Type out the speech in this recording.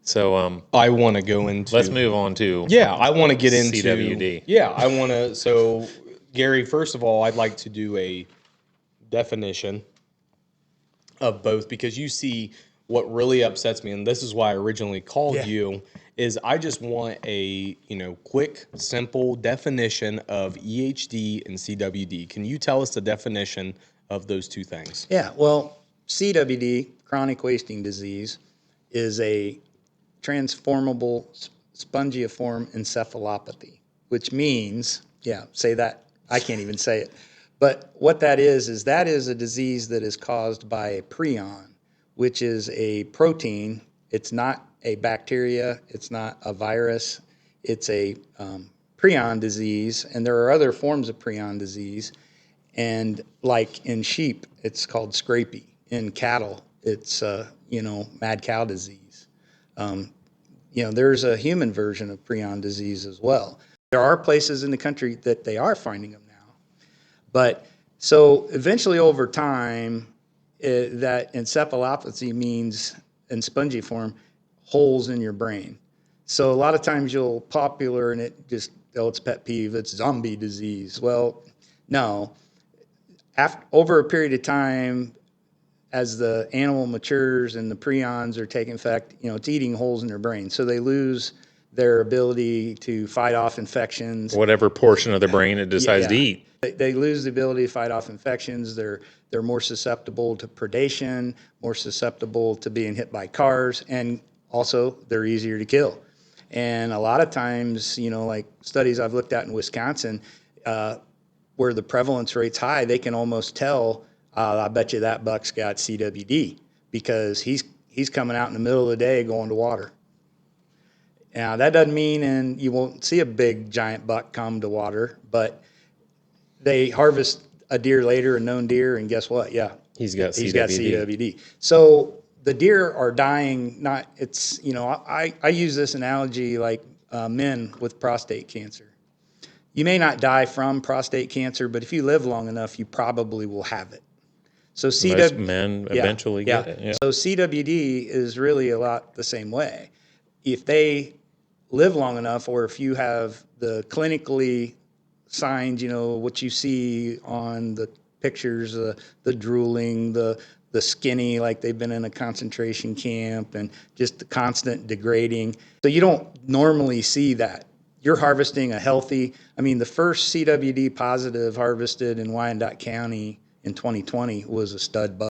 So I want to go into. let's move on to Yeah, I want to get into CWD. Yeah, I want to. So, Gary, first of all, I'd like to do a definition of both because you see what really upsets me, and this is why I originally called you. Is I just want a quick, simple definition of EHD and CWD. Can you tell us the definition of those two things? Yeah, well, CWD, chronic wasting disease, is a transformable spongiform encephalopathy, which means, say that. I can't even say it. But what that is a disease that is caused by a prion, which is a protein. It's not a bacteria. It's not a virus. It's a prion disease, and there are other forms of prion disease. And like in sheep, it's called scrapie. In cattle, it's mad cow disease. There's a human version of prion disease as well. There are places in the country that they are finding them now. But so eventually over time, that encephalopathy means, in spongiform, holes in your brain. So a lot of times you'll popular and it's pet peeve, it's zombie disease. Well, no. Over a period of time, as the animal matures and the prions are taking effect, it's eating holes in their brain. So they lose their ability to fight off infections. Whatever portion of the brain it decides to eat. They lose the ability to fight off infections. They're more susceptible to predation, more susceptible to being hit by cars, and also they're easier to kill. And a lot of times, like studies I've looked at in Wisconsin, where the prevalence rate's high, they can almost tell, I bet you that buck's got CWD because he's coming out in the middle of the day going to water. Now, that doesn't mean you won't see a big, giant buck come to water, but they harvest a deer later, a known deer, and guess what? Yeah, He's got CWD. So the deer are dying. I use this analogy like men with prostate cancer. You may not die from prostate cancer, but if you live long enough, you probably will have it. So Most men eventually get it. Yeah. So CWD is really a lot the same way. If they live long enough, or if you have the clinically signs, what you see on the pictures, the drooling, the skinny, like they've been in a concentration camp, and just the constant degrading. So you don't normally see that. You're harvesting the first CWD positive harvested in Wyandotte County in 2020 was a stud buck.